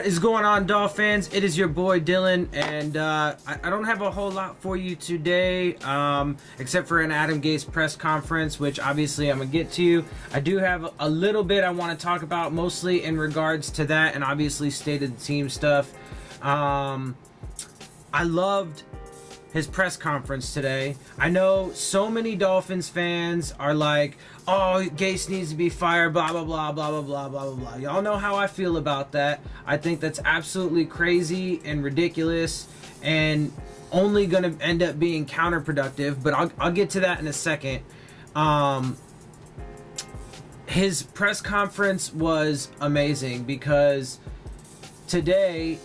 What is going on, Dolphins? It is your boy Dillon, and I don't have a whole lot for you today, except for an Adam Gase press conference, which obviously I'm going to get to. I do have a little bit I want to talk about, mostly in regards to that, and obviously state of the team stuff. I loved his press conference today. I know so many Dolphins fans are like, oh, Gase needs to be fired, blah, blah, blah, blah, blah, blah, blah, blah, blah. Y'all know how I feel about that. I think that's absolutely crazy and ridiculous and only going to end up being counterproductive, but I'll get to that in a second. His press conference was amazing because today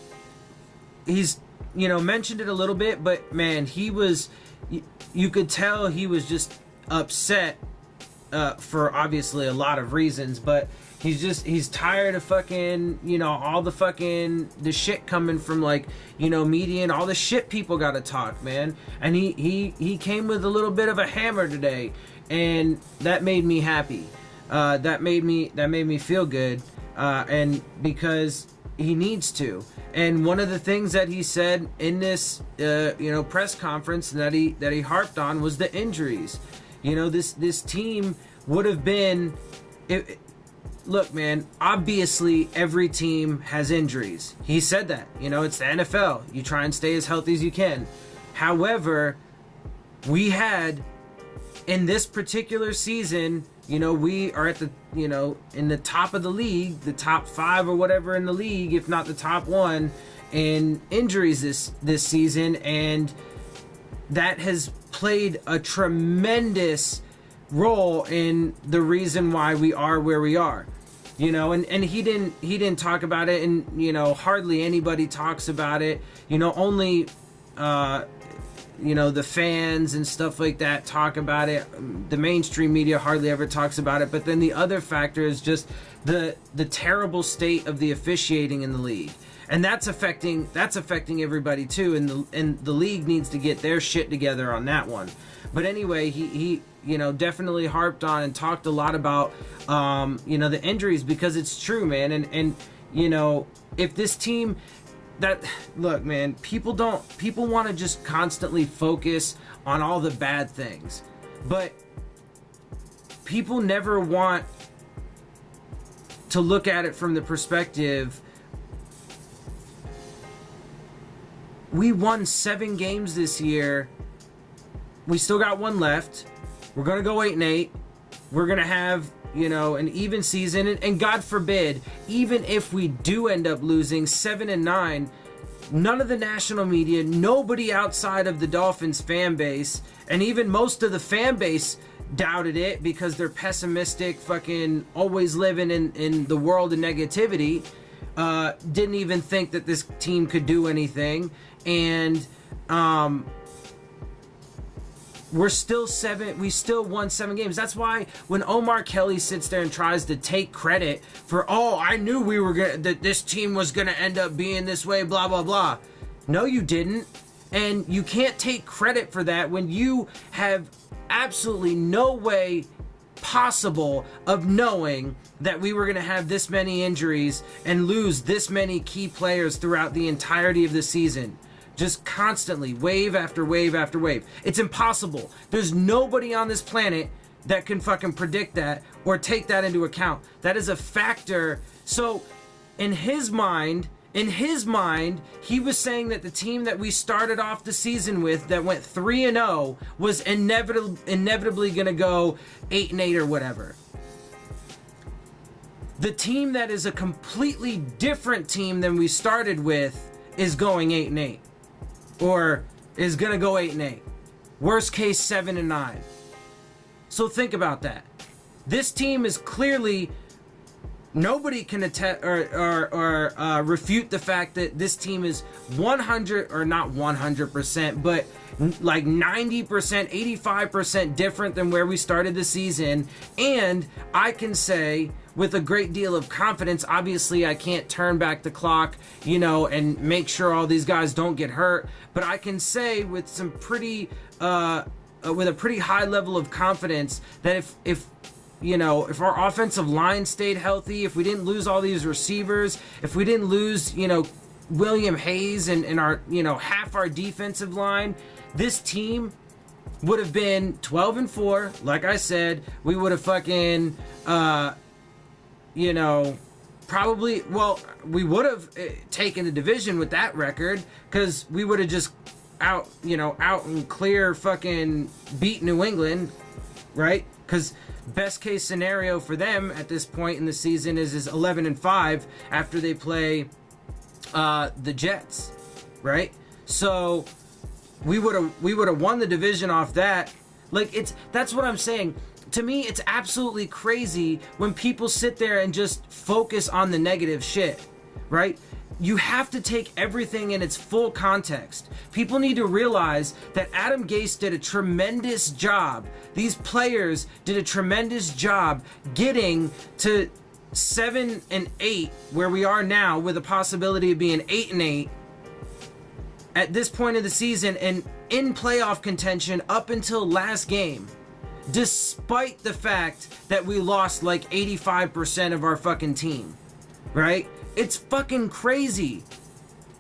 he's mentioned it a little bit, but man, you could tell he was just upset for obviously a lot of reasons, but he's tired of fucking, all the shit coming from media and all the shit people gotta talk, man. And he came with a little bit of a hammer today, and that made me happy. That made me feel good, and because he needs to. And one of the things that he said in this press conference that he harped on was the injuries. This team would have been look, man, obviously every team has injuries. He said that. It's the NFL. You try and stay as healthy as you can. However, we had in this particular season, we are at the, in the top of the league, the top 5 or whatever in the league, if not the top 1 in injuries this season. And that has played a tremendous role in the reason why we are where we are. And he didn't talk about it, and, hardly anybody talks about it. Only, the fans and stuff like that talk about it. The mainstream media hardly ever talks about it. But then the other factor is just the terrible state of the officiating in the league, and that's affecting everybody too. And the league needs to get their shit together on that one. But anyway, he definitely harped on and talked a lot about the injuries, because it's true, man. And if this team. Look, man, people want to just constantly focus on all the bad things, but people never want to look at it from the perspective, we won 7 games this year, we still got 1 left, we're going to go 8-8, we're going to have an even season, and God forbid, even if we do end up losing 7-9, none of the national media, nobody outside of the Dolphins fan base, and even most of the fan base doubted it because they're pessimistic, fucking always living in the world of negativity, didn't even think that this team could do anything. And we still won 7 games. That's why when Omar Kelly sits there and tries to take credit for, I knew that this team was gonna end up being this way, blah blah blah. No, you didn't. And you can't take credit for that when you have absolutely no way possible of knowing that we were gonna have this many injuries and lose this many key players throughout the entirety of the season. Just constantly, wave after wave after wave. It's impossible. There's nobody on this planet that can fucking predict that or take that into account. That is a factor. So, in his mind, he was saying that the team that we started off the season with that went 3-0 was inevitably going to go 8-8 or whatever. The team that is a completely different team than we started with is going 8-8. Or is going to go 8-8. Worst case, 7-9. So think about that. This team is clearly, nobody can attest or refute the fact that this team is 100, or not 100%, but like 90%, 85% different than where we started the season. And I can say with a great deal of confidence, obviously I can't turn back the clock, and make sure all these guys don't get hurt, but I can say with some pretty with a pretty high level of confidence that if if our offensive line stayed healthy, if we didn't lose all these receivers, if we didn't lose, William Hayes and our, half our defensive line, this team would have been 12-4. Like I said, we would have fucking, probably, well, we would have taken the division with that record, because we would have just out and clear fucking beat New England, right? Because best case scenario for them at this point in the season is 11-5 after they play the Jets, right? So we would have won the division off that. Like, that's what I'm saying. To me, it's absolutely crazy when people sit there and just focus on the negative shit, right? You have to take everything in its full context. People need to realize that Adam Gase did a tremendous job. These players did a tremendous job getting to 7-8, where we are now, with a possibility of being 8-8 at this point of the season and in playoff contention up until last game, despite the fact that we lost like 85% of our fucking team, right? It's fucking crazy.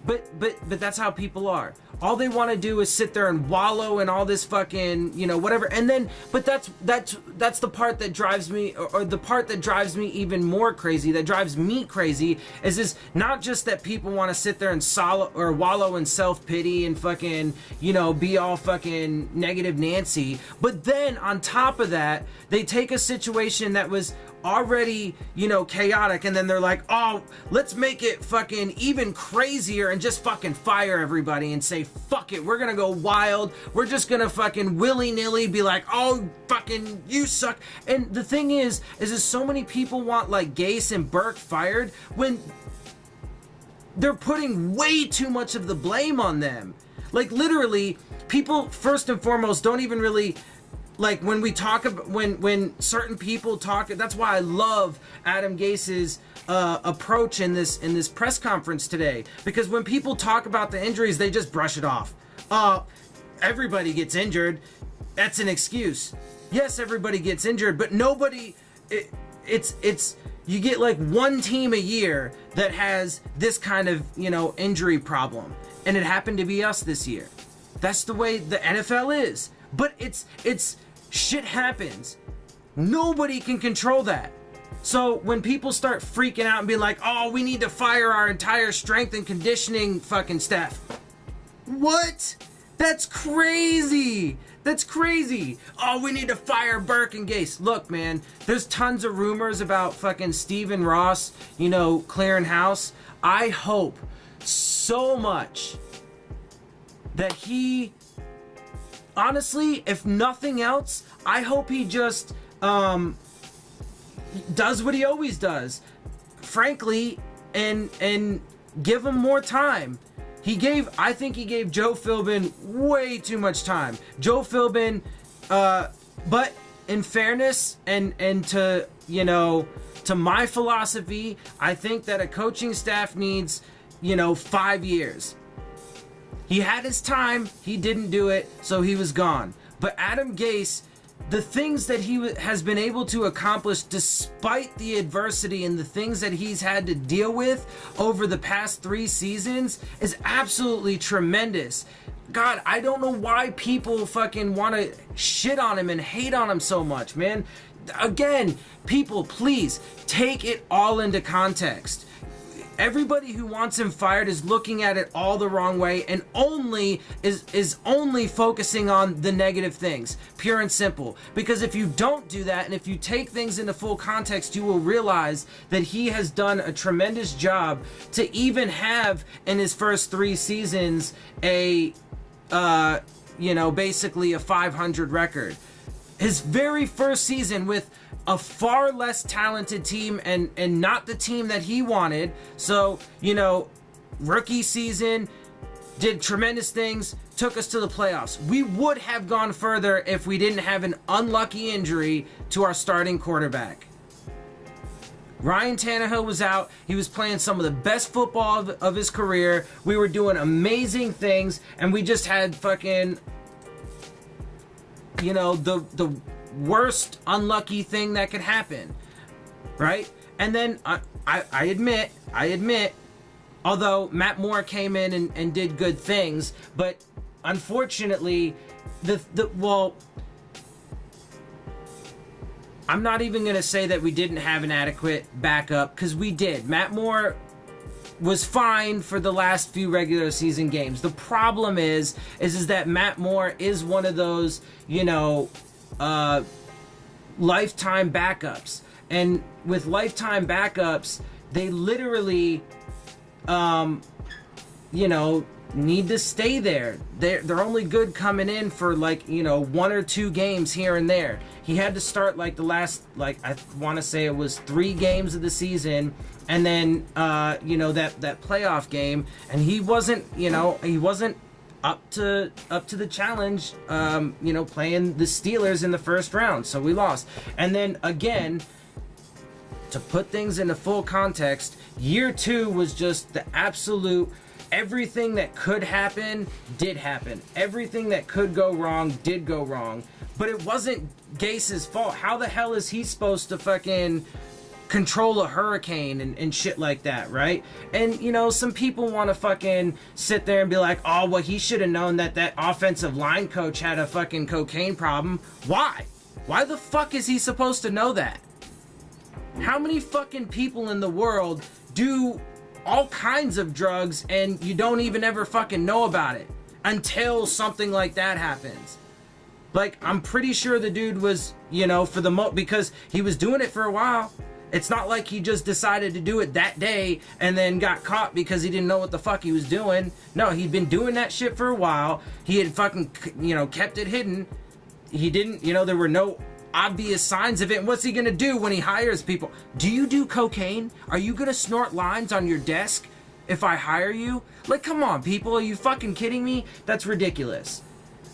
But that's how people are. All they want to do is sit there and wallow in all this fucking, whatever. And then, but that's the part that drives me, or the part that drives me even more crazy, that drives me crazy, is this, not just that people want to sit there and wallow in self-pity and fucking, be all fucking negative Nancy, but then on top of that, they take a situation that was already, chaotic, and then they're like, oh, let's make it fucking even crazier and just fucking fire everybody and say, fuck it, we're gonna go wild, we're just gonna fucking willy-nilly be like, oh, fucking, you suck. And the thing is so many people want, like, Gase and Burke fired when they're putting way too much of the blame on them. Like, literally, people, first and foremost, don't even really, like, when we talk about, when certain people talk, that's why I love Adam Gase's approach in this press conference today, because when people talk about the injuries, they just brush it off. Everybody gets injured. That's an excuse. Yes, everybody gets injured, but nobody, it's you get like one team a year that has this kind of, injury problem, and it happened to be us this year. That's the way the NFL is. But it's shit happens. Nobody can control that. So when people start freaking out and being like, oh, we need to fire our entire strength and conditioning fucking staff. What? That's crazy. That's crazy. Oh, we need to fire Burke and Gase. Look, man, there's tons of rumors about fucking Stephen Ross, clearing house. I hope so much that he, honestly, if nothing else, I hope he just does what he always does, frankly, and give him more time. I think he gave Joe Philbin way too much time. Joe Philbin, but in fairness and to my philosophy, I think that a coaching staff needs 5 years. He had his time, he didn't do it, so he was gone. But Adam Gase, the things that he has been able to accomplish despite the adversity and the things that he's had to deal with over the past 3 seasons is absolutely tremendous. God, I don't know why people fucking want to shit on him and hate on him so much, man. Again, people, please take it all into context. Everybody who wants him fired is looking at it all the wrong way and is only focusing on the negative things, pure and simple. Because if you don't do that, and if you take things into full context, you will realize that he has done a tremendous job to even have in his first 3 seasons a basically a 500 record. His very first season with a far less talented team and not the team that he wanted. So, rookie season, did tremendous things, took us to the playoffs. We would have gone further if we didn't have an unlucky injury to our starting quarterback. Ryan Tannehill was out. He was playing some of the best football of his career. We were doing amazing things, and we just had fucking, the worst unlucky thing that could happen, right? And then I admit, although Matt Moore came in and did good things, but unfortunately, well, I'm not even going to say that we didn't have an adequate backup, because we did. Matt Moore was fine for the last few regular season games. The problem is that Matt Moore is one of those, lifetime backups. And with lifetime backups, they literally, need to stay there. They're only good coming in for 1 or 2 games here and there. He had to start the last, I want to say it was 3 games of the season, and then that playoff game, and he wasn't up to the challenge, playing the Steelers in the first round, so we lost. And then again, to put things into full context, year 2 was just the absolute. Everything that could happen did happen. Everything that could go wrong did go wrong. But it wasn't Gase's fault. How the hell is he supposed to fucking control a hurricane and shit like that, right? And, some people want to fucking sit there and be like, oh, well, he should have known that offensive line coach had a fucking cocaine problem. Why? Why the fuck is he supposed to know that? How many fucking people in the world do all kinds of drugs and you don't even ever fucking know about it until something like that happens? I'm pretty sure the dude was, because he was doing it for a while. It's not like he just decided to do it that day and then got caught because he didn't know what the fuck he was doing. No, he'd been doing that shit for a while. He had fucking, kept it hidden. He didn't, there were no obvious signs of it. And what's he gonna do when he hires people? Do you do cocaine? Are you gonna snort lines on your desk if I hire you? Come on, people, are you fucking kidding me? That's ridiculous.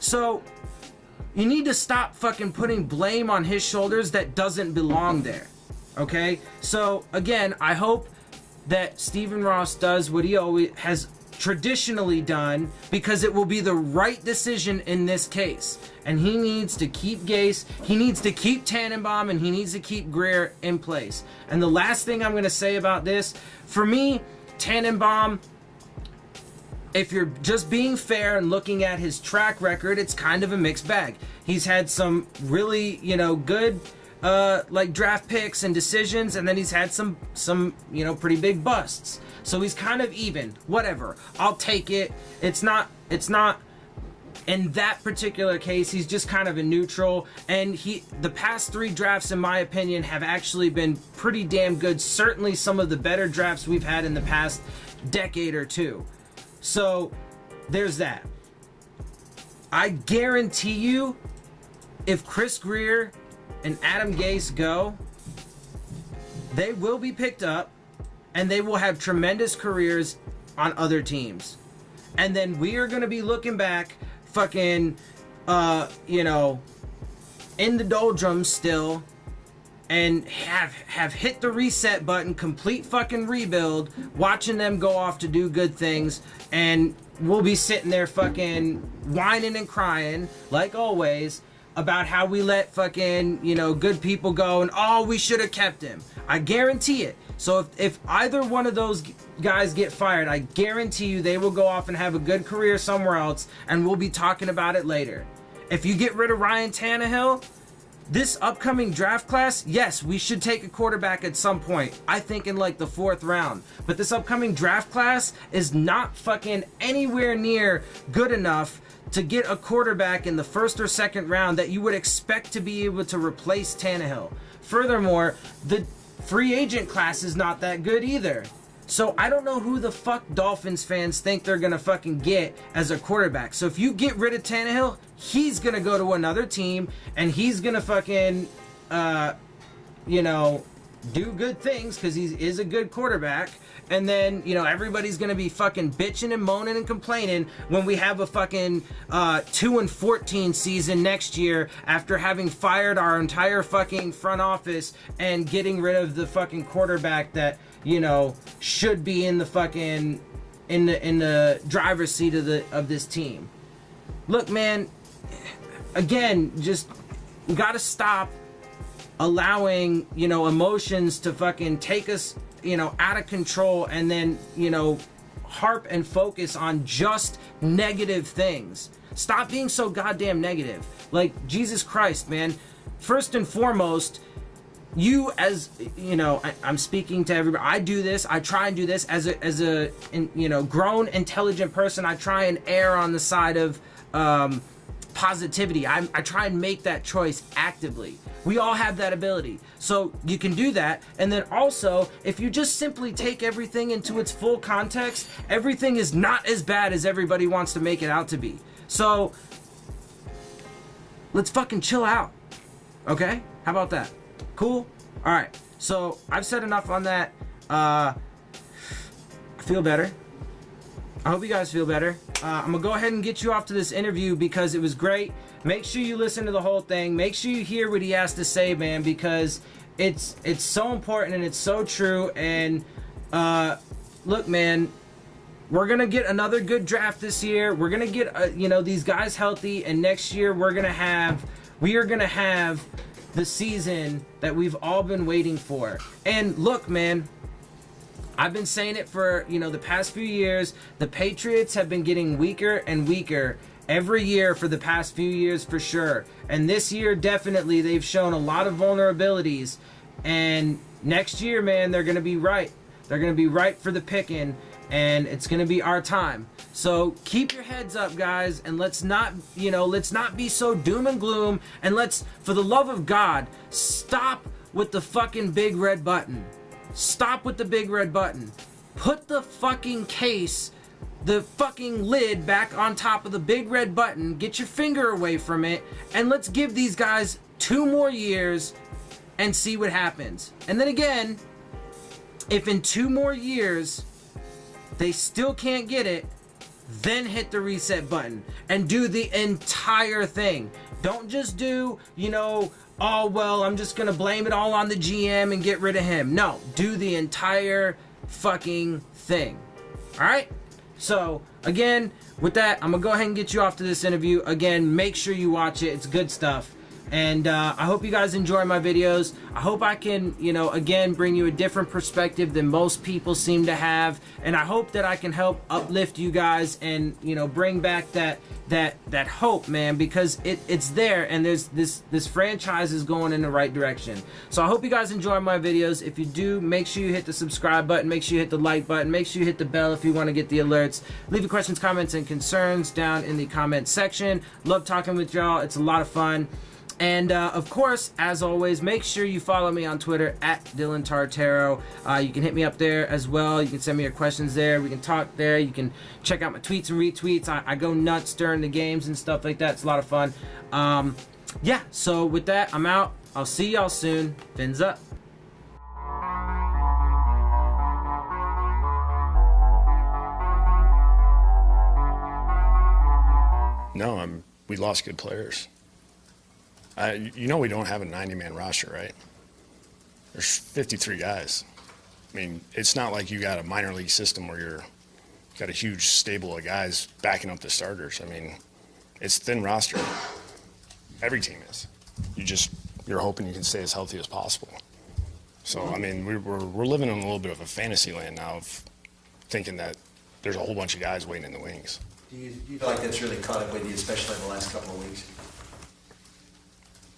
So you need to stop fucking putting blame on his shoulders that doesn't belong there. Okay? So again, I hope that Stephen Ross does what he always has traditionally done, because it will be the right decision in this case. And he needs to keep Gase, he needs to keep Tannenbaum, and he needs to keep Greer in place. And the last thing I'm going to say about this, for me, Tannenbaum, if you're just being fair and looking at his track record, it's kind of a mixed bag. He's had some really, good draft picks and decisions, and then he's had some pretty big busts. So he's kind of even. Whatever. I'll take it. It's not in that particular case, he's just kind of a neutral, and the past 3 drafts, in my opinion, have actually been pretty damn good. Certainly some of the better drafts we've had in the past decade or 2. So there's that. I guarantee you, if Chris Greer and Adam Gase go, they will be picked up and they will have tremendous careers on other teams. And then we are going to be looking back fucking, in the doldrums still, and have hit the reset button, complete fucking rebuild, watching them go off to do good things, and we'll be sitting there fucking whining and crying, like always, about how we let fucking, good people go, and we should have kept him. I guarantee it. So if either one of those guys get fired, I guarantee you they will go off and have a good career somewhere else, and we'll be talking about it later. If you get rid of Ryan Tannehill, this upcoming draft class, yes, we should take a quarterback at some point. I think in the 4th round. But this upcoming draft class is not fucking anywhere near good enough to get a quarterback in the 1st or 2nd round that you would expect to be able to replace Tannehill. Furthermore, the free agent class is not that good either. So I don't know who the fuck Dolphins fans think they're gonna fucking get as a quarterback. So if you get rid of Tannehill, he's gonna go to another team and he's gonna fucking, do good things because he is a good quarterback. And then, everybody's going to be fucking bitching and moaning and complaining when we have a fucking 2-14 season next year after having fired our entire fucking front office and getting rid of the fucking quarterback that, should be in the fucking, in the driver's seat of this team. Look, man, again, just we got to stop allowing, you know, emotions to fucking take us, you know, out of control, and then, you know, harp and focus on just negative things. Stop being so goddamn negative. Like, Jesus Christ, man. First and foremost, you, as, you know, I'm speaking to everybody. I do this. I try and do this as a you know, grown, intelligent person. I try and err on the side of positivity. I try and make that choice actively. We all have that ability. So you can do that. And then also, if you just simply take everything into its full context, everything is not as bad as everybody wants to make it out to be. So let's fucking chill out. Okay? How about that? Cool? Alright. So I've said enough on that. I feel better. I hope you guys feel better. I'm gonna go ahead and get you off to this interview because it was great. Make sure you listen to the whole thing. Make sure you hear what he has to say, man, because it's so important and it's so true. And look, man, we're gonna get another good draft this year. We're gonna get you know, these guys healthy, and next year we are gonna have the season that we've all been waiting for. And look, man, I've been saying it for, you know, the past few years. The Patriots have been getting weaker and weaker every year for the past few years, for sure. And this year, definitely, they've shown a lot of vulnerabilities. And next year, man, they're going to be right. They're going to be right for the picking, and it's going to be our time. So keep your heads up, guys, and let's not, you know, let's not be so doom and gloom, and let's, for the love of God, stop with the fucking big red button. Stop with the big red button. Put the fucking case, the fucking lid back on top of the big red button. Get your finger away from it. And let's give these guys 2 more years and see what happens. And then again, if in 2 more years they still can't get it, then hit the reset button and do the entire thing. Don't just do, you know, oh, well, I'm just going to blame it all on the GM and get rid of him. No, do the entire fucking thing. All right? So, again, with that, I'm going to go ahead and get you off to this interview. Again, make sure you watch it. It's good stuff. And I hope you guys enjoy my videos. I hope I can, you know, again, bring you a different perspective than most people seem to have. And I hope that I can help uplift you guys and, you know, bring back that hope, man, because it's there, and there's this franchise is going in the right direction. So I hope you guys enjoy my videos. If you do, make sure you hit the subscribe button, make sure you hit the like button, make sure you hit the bell if you want to get the alerts. Leave your questions, comments, and concerns down in the comment section. Love talking with y'all. It's a lot of fun. And of course, as always, make sure you follow me on Twitter at Dillon Tartaro. You can hit me up there as well. You can send me your questions there. We can talk there. You can check out my tweets and retweets. I go nuts during the games and stuff like that. It's a lot of fun. Yeah, so with that, I'm out. I'll see y'all soon. Fins up. No, we lost good players. You know we don't have a 90-man roster, right? There's 53 guys. I mean, it's not like you got a minor league system where you're got a huge stable of guys backing up the starters. I mean, it's thin roster. Every team is. You're hoping you can stay as healthy as possible. So, I mean, we're living in a little bit of a fantasy land now of thinking that there's a whole bunch of guys waiting in the wings. Do you feel like that's really caught up with you, especially in the last couple of weeks?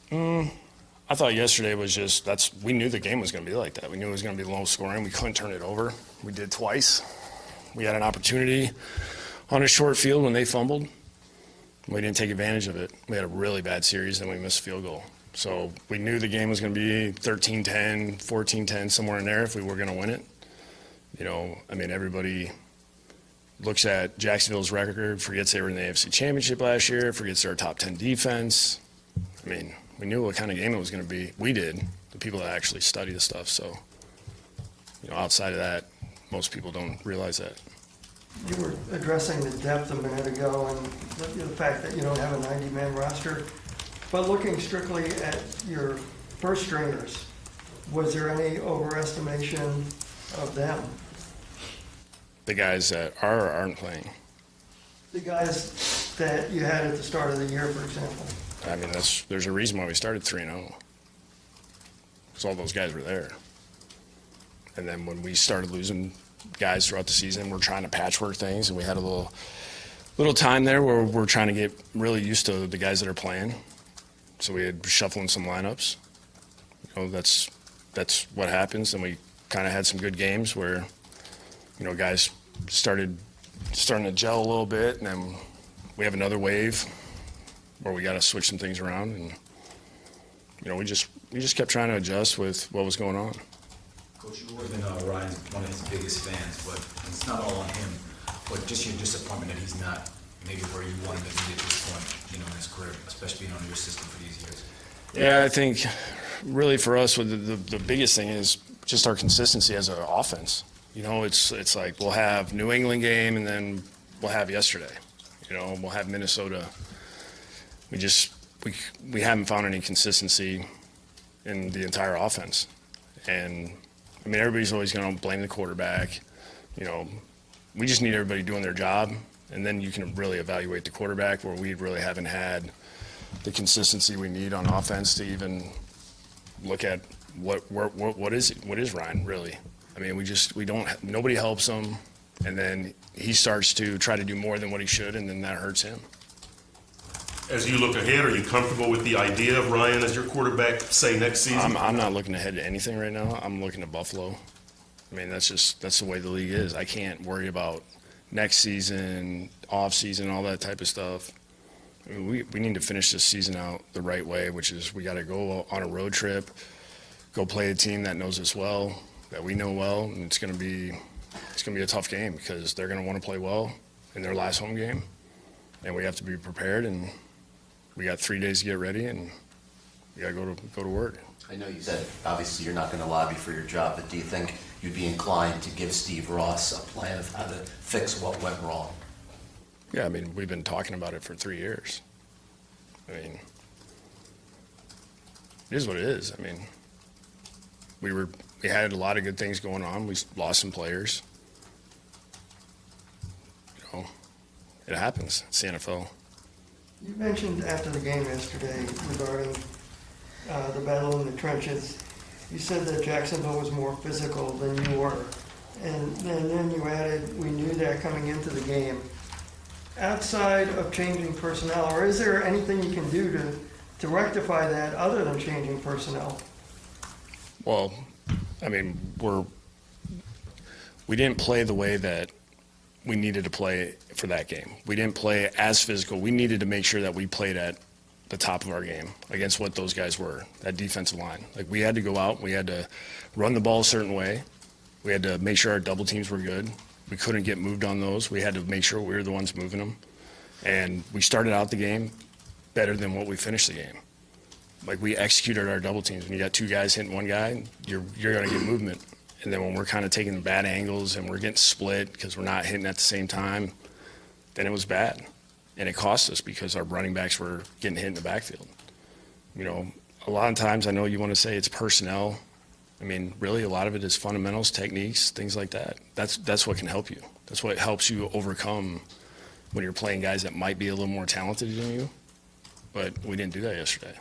I thought yesterday was just, we knew the game was going to be like that. We knew it was going to be low scoring. We couldn't turn it over. We did twice. We had an opportunity on a short field when they fumbled. We didn't take advantage of it. We had a really bad series, and we missed a field goal. So we knew the game was going to be 13-10, 14-10, somewhere in there if we were going to win it. You know, I mean, everybody looks at Jacksonville's record, forgets they were in the AFC Championship last year, forgets their top 10 defense. I mean, we knew what kind of game it was going to be. We did, the people that actually study the stuff. So, you know, outside of that, most people don't realize that. You were addressing the depth a minute ago and the fact that you don't have a 90-man roster. But looking strictly at your first stringers, was there any overestimation of them? The guys that are or aren't playing. The guys that you had at the start of the year, for example. I mean, there's a reason why we started 3-0. Because all those guys were there. And then when we started losing guys throughout the season, we're trying to patchwork things, and we had a little time there where we're trying to get really used to the guys that are playing. So we had shuffling some lineups. You know, that's what happens. And we kind of had some good games where, you know, guys starting to gel a little bit, and then we have another wave where we got to switch some things around, and you know, we just kept trying to adjust with what was going on. Coach, you've always been Ryan's one of his biggest fans, but it's not all on him. But just your disappointment that he's not maybe where you wanted him to be at this point, you know, in his career, especially being on your system for these years. Yeah, I think really for us, the biggest thing is just our consistency as an offense. You know, it's like we'll have New England game, and then we'll have yesterday. You know, we'll have Minnesota. We haven't found any consistency in the entire offense. And, I mean, everybody's always going to blame the quarterback. You know, we just need everybody doing their job, and then you can really evaluate the quarterback, where we really haven't had the consistency we need on offense to even look at what is Ryan really. I mean, nobody helps him, and then he starts to try to do more than what he should, and then that hurts him. As you look ahead, are you comfortable with the idea of Ryan as your quarterback, say, next season? I'm not looking ahead to anything right now. I'm looking to Buffalo. I mean, that's the way the league is. I can't worry about next season, off season, all that type of stuff. I mean, we need to finish this season out the right way, which is we got to go on a road trip, go play a team that knows us well, that we know well, and it's going to be a tough game because they're going to want to play well in their last home game, and we have to be prepared. And we got 3 days to get ready, and we got to go to work. I know you said obviously you're not going to lobby for your job, but do you think you'd be inclined to give Steve Ross a plan of how to fix what went wrong? Yeah, I mean, we've been talking about it for 3 years. I mean, it is what it is. I mean, we had a lot of good things going on. We lost some players. You know, it happens. It's the NFL. You mentioned after the game yesterday regarding the battle in the trenches, you said that Jacksonville was more physical than you were. And then you added, we knew that coming into the game. Outside of changing personnel, or is there anything you can do to rectify that other than changing personnel? Well, I mean, we didn't play the way that we needed to play for that game. We didn't play as physical. We needed to make sure that we played at the top of our game against what those guys were, that defensive line. Like, we had to go out, we had to run the ball a certain way. We had to make sure our double teams were good. We couldn't get moved on those. We had to make sure we were the ones moving them. And we started out the game better than what we finished the game. Like, we executed our double teams. When you got two guys hitting one guy, you're going to get movement. And then when we're kind of taking bad angles and we're getting split because we're not hitting at the same time, then it was bad. And it cost us because our running backs were getting hit in the backfield. You know, a lot of times I know you want to say it's personnel. I mean, really, a lot of it is fundamentals, techniques, things like that. That's what can help you. That's what helps you overcome when you're playing guys that might be a little more talented than you. But we didn't do that yesterday.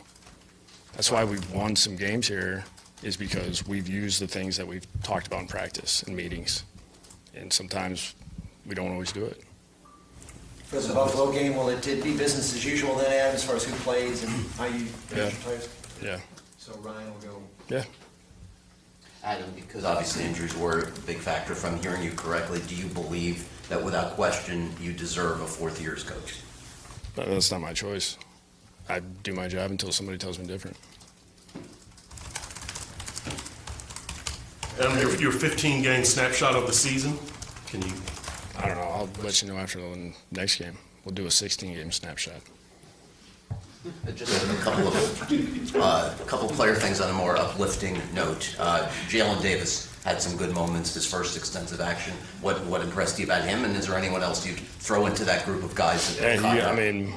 That's why we've won some games here, is because we've used the things that we've talked about in practice and meetings. And sometimes we don't always do it. For the Buffalo game, will it be business as usual then, Adam, as far as who plays and how you finish your players? Yeah. So Ryan will go. Yeah. Adam, because obviously injuries were a big factor, if I'm hearing you correctly, do you believe that without question you deserve a fourth year as coach? That's not my choice. I do my job until somebody tells me different. Adam, your 15-game snapshot of the season, can you? I don't know. I'll let you know after the next game. We'll do a 16-game snapshot. Just a couple player things on a more uplifting note. Jalen Davis had some good moments, his first extensive action. What impressed you about him, and is there anyone else you'd throw into that group of guys? I mean,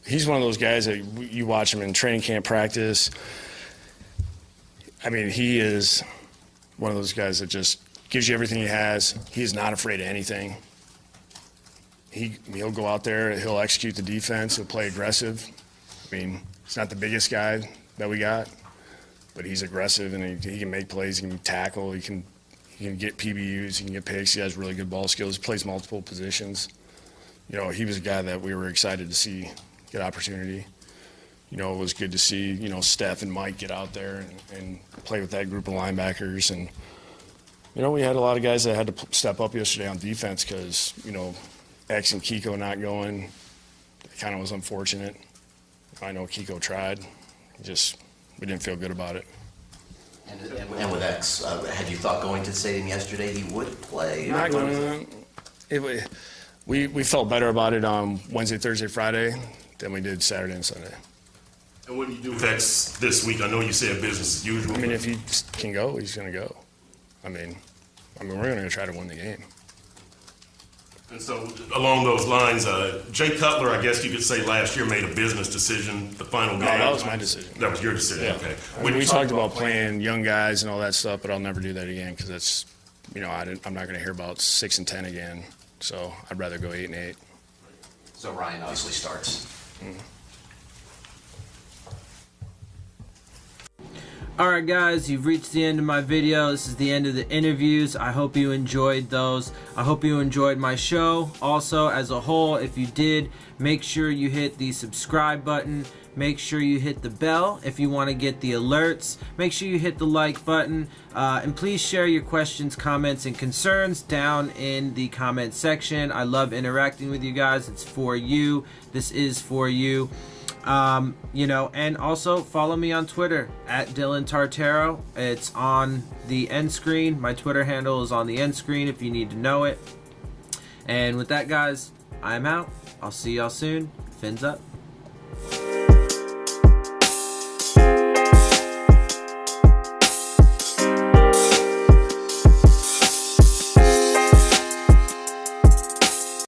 he's one of those guys that you watch him in training camp practice. I mean, he is one of those guys that just gives you everything he has. He is not afraid of anything. He'll go out there, he'll execute the defense, he'll play aggressive. I mean, he's not the biggest guy that we got, but he's aggressive and he can make plays. He can tackle. He can get PBUs. He can get picks. He has really good ball skills. He plays multiple positions. You know, he was a guy that we were excited to see get opportunity. You know, it was good to see, you know, Steph and Mike get out there and play with that group of linebackers. And, you know, we had a lot of guys that had to step up yesterday on defense because, you know, X and Kiko not going, it kind of was unfortunate. I know Kiko tried. We didn't feel good about it. And with X, had you thought going to the stadium yesterday he would play? Not going to. We felt better about it on Wednesday, Thursday, Friday than we did Saturday and Sunday. And what do you do with X this week? I know you said business as usual. I mean, if he can go, he's going to go. I mean, we're going to try to win the game. And so, along those lines, Jay Cutler, I guess you could say last year made a business decision, the final game. No, that was my decision. That was your decision, Yeah. okay. We talked about playing young guys and all that stuff, but I'll never do that again because that's, you know, I'm not going to hear about 6 and 10 again. So I'd rather go 8 and 8. So Ryan obviously starts. Alright guys, you've reached the end of my video. This is the end of the interviews. I hope you enjoyed those. I hope you enjoyed my show. Also, as a whole, if you did, make sure you hit the subscribe button. Make sure you hit the bell if you want to get the alerts. Make sure you hit the like button. And please share your questions, comments, and concerns down in the comment section. I love interacting with you guys. It's for you. This is for you. You know, and also follow me on Twitter at Dillon Tartaro. It's on the end screen. My Twitter handle is on the end screen if you need to know it. And with that, guys, I'm out. I'll see y'all soon. Fins up.